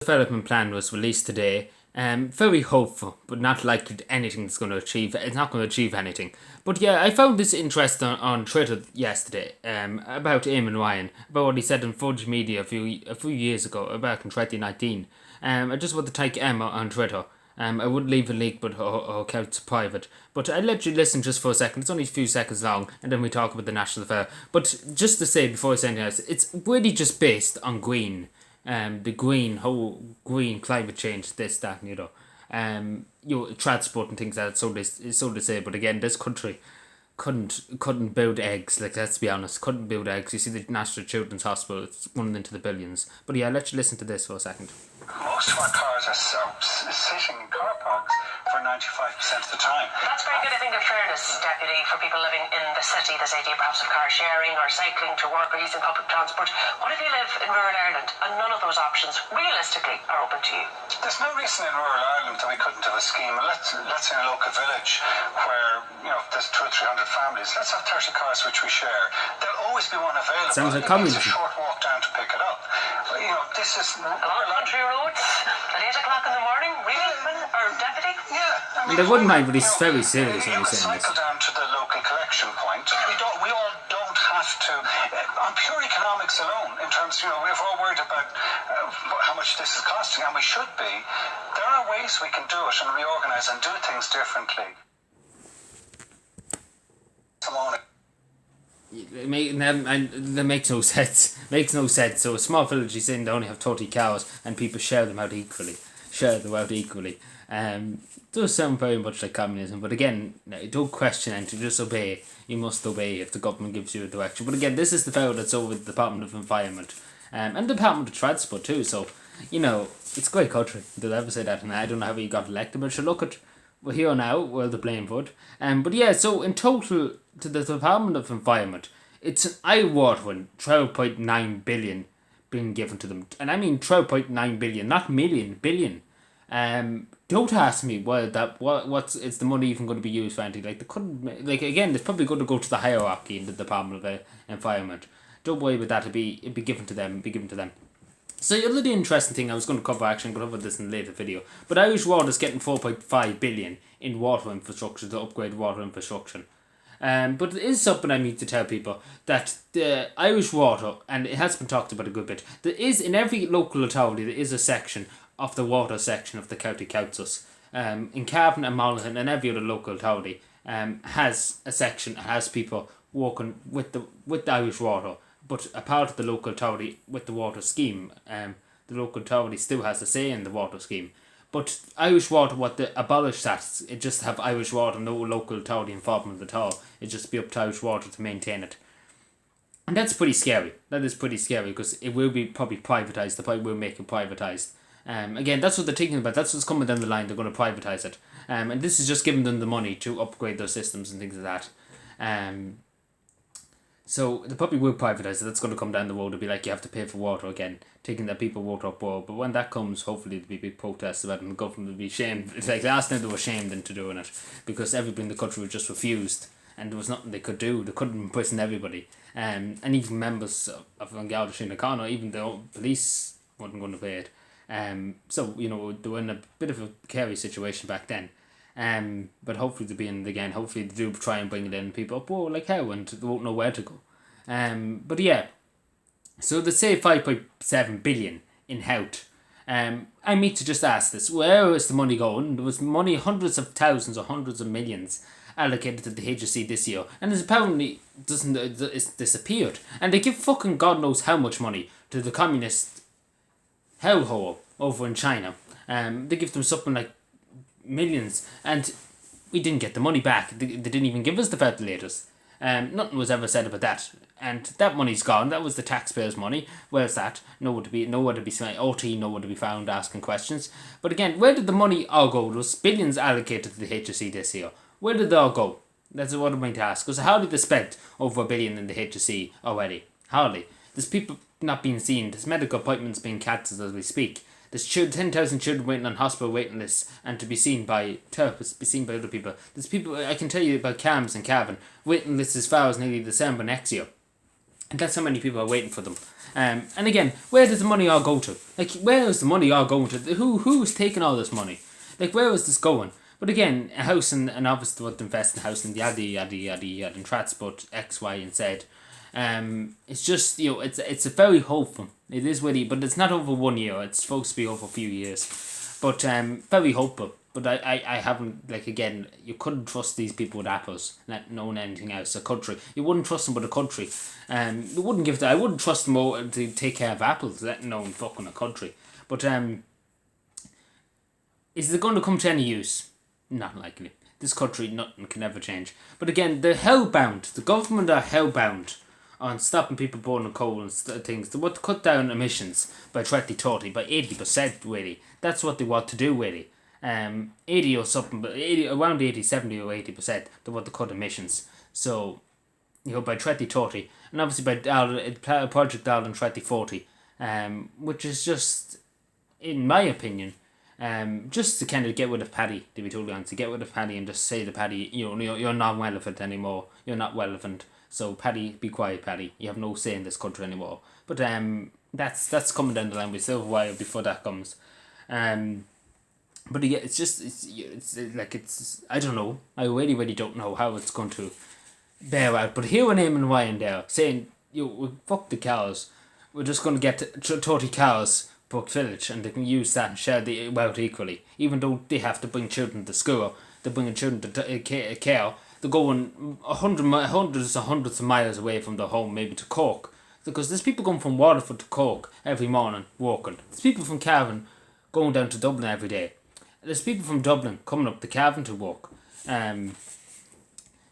Development plan was released today. Very hopeful, but not like anything's going to achieve. It's not going to achieve anything. But yeah, I found this interesting on Twitter yesterday. About Eamon Ryan, about what he said in Fudge Media a few years ago, back in 2019. I just want to take Emma on Twitter. I wouldn't leave a link, but her account's private. But I'll let you listen just for a second. It's only a few seconds long, and then we talk about the National Fair. But just to say before I say anything else, it's really just based on green. The green, whole green climate change, this, that, and transport and things like that. So they say. But again, this country couldn't build eggs. Like, let's be honest, couldn't build eggs. You see the National Children's Hospital, it's running into the billions. But yeah, I'll let you listen to this for a second. Most of our cars are sitting in car parks for 95% of the time. That's very good, I think, in fairness, Deputy, for people living in the city, this idea perhaps of car sharing or cycling to work or using public transport. What if you live in rural Ireland and none of those options realistically are open to you? There's no reason in rural Ireland that we couldn't have a scheme. Let's say in a local village where there's 200 or 300 families. Let's have 30 cars which we share. There'll always be one available. Sounds like communism. communism. It's a short walk down to pick it up. This is Along country roads at 8 o'clock in the morning, really, or Deputy? Yeah, And they wouldn't mind, but he's very serious when he's saying this. Cycle down to the local collection point. We all don't have to. On pure economics alone, in terms, if we're worried about how much this is costing, and we should be, there are ways we can do it and reorganise and do things differently. That makes no sense. Makes no sense. So a small village, he's saying they only have 30 cows and people share them out equally. Does sound very much like communism, but again, don't question and to just obey. You must obey if the government gives you a direction. But again, this is the fellow that's over the Department of Environment and the Department of Transport too. So, it's a great country. Did I ever say that? And I don't know how he got elected, but look at, we're here now, well, the blame for it. But yeah, so in total, to the Department of Environment, it's an eye-watering 12.9 billion being given to them. And I mean 12.9 billion, not million, billion. Don't ask me what's the money even going to be used for anything. Like, they couldn't, like, again, it's probably going to go to the hierarchy in the Department of Environment. Don't worry about that, it'd be given to them, So the other interesting thing I was going to cover, actually I'm going to cover this in a later video, but Irish Water's getting 4.5 billion in water infrastructure to upgrade water infrastructure. But it is something I need to tell people, that the Irish Water, and it has been talked about a good bit, there is, in every local authority, there is a section of the water section of the County Councils. In Cavan and Monaghan and every other local authority has a section, has people working with the Irish Water, but a part of the local authority with the water scheme. The local authority still has a say in the water scheme. But Irish Water, what they abolished that, it just have Irish Water, no local authority involvement at all. It just be up to Irish Water to maintain it. And that's pretty scary. That is pretty scary because it will be probably privatised. They probably will make it privatised. Again, that's what they're thinking about. That's what's coming down the line. They're going to privatise it. And this is just giving them the money to upgrade their systems and things like that. So they probably will privatise it. That's going to come down the road. It'll be like you have to pay for water again, taking that people water up board. But when that comes, hopefully there'll be big protests about it and the government will be shamed. It's like last time they were shamed into doing it because everybody in the country was just refused and there was nothing they could do. They couldn't imprison everybody. And even members of An Garda Síochána, even the police weren't going to pay it. So, they were in a bit of a precarious situation back then. But hopefully they'll be in it again. Hopefully they do try and bring it in. People up, like hell, and they won't know where to go. But yeah, so they say 5.7 billion in health. I need to just ask this: where is the money going? There was money, hundreds of thousands or hundreds of millions allocated to the HSC this year, and it's apparently it's disappeared. And they give fucking God knows how much money to the communist hellhole over in China. They give them something like millions, and we didn't get the money back. They didn't even give us the ventilators. Nothing was ever said about that, and that money's gone. That was the taxpayers' money. Where's that? Nowhere to be OT, nowhere to be found asking questions. But again, where did the money all go? There was billions allocated to the HSE this year. Where did they all go? That's what I'm going to ask. Because how did they spend over $1 billion in the HSE already? Hardly. There's people not being seen. There's medical appointments being cancelled as we speak. There's 10,000 children waiting on hospital waiting lists and to be seen by therapists, be seen by other people. There's people, I can tell you about CAMHS and Cavan, waiting lists as far as nearly December next year. And that's how many people are waiting for them. And again, where does the money all go to? Like, where is the money all going to? Who's taking all this money? Like, where is this going? But again, a house and obviously what invest in a house and yada yada yada yada and transport X, Y, and Z. It's just, it's a very hopeful. It is really, but it's not over 1 year. It's supposed to be over a few years. But very hopeful. But I haven't, like, again, you couldn't trust these people with apples, not knowing anything else. A country, you wouldn't trust them with a country. You wouldn't give that. I wouldn't trust them more to take care of apples, let alone fucking a country. But is it going to come to any use? Not likely. This country, nothing can ever change. But again, they're hellbound. The government are hellbound on stopping people burning coal and things. They want to cut down emissions by 2030 by 80%, really. That's what they want to do, really. 80 or something, but around 80, 70 or 80%, they want to cut emissions. So, by 2030, and obviously by Project Darwin 2040, which is just, in my opinion, just to kind of get rid of Paddy, to be totally honest, to get rid of Paddy and just say to Paddy, you're not relevant anymore, you're not relevant, so Paddy, be quiet, Paddy, you have no say in this country anymore. But that's coming down the line, we still have a while before that comes. But yeah, it's I don't know, I really, really don't know how it's going to bear out, but here when Eamon Ryan there saying, fuck the cows, we're just going to get 30 cows per village and they can use that and share the wealth equally, even though they have to bring children to school, they're bringing children to care, they're going hundreds of miles away from their home, maybe to Cork, because there's people going from Waterford to Cork every morning walking, there's people from Cavan going down to Dublin every day, there's people from Dublin coming up to Cavan to walk.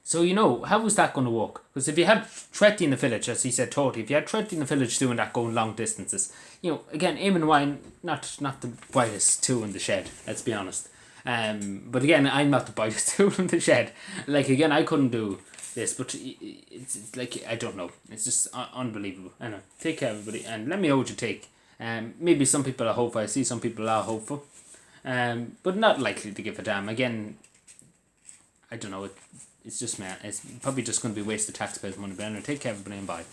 So, how is that going to work? Because if you had 30 in the village, as he said 30, if you had 30 in the village doing that, going long distances, again, Eamon Ryan, not the brightest tool in the shed, let's be honest. But again, I'm not the brightest tool in the shed. Like, again, I couldn't do this, but it's like, I don't know. It's just unbelievable. Anyway, take care, everybody, and let me know what you take. Maybe some people are hopeful. I see some people are hopeful. But not likely to give a damn. Again, I don't know. It's just, man, it's probably just going to be wasted taxpayers' money. But anyway, take care, everybody, and bye.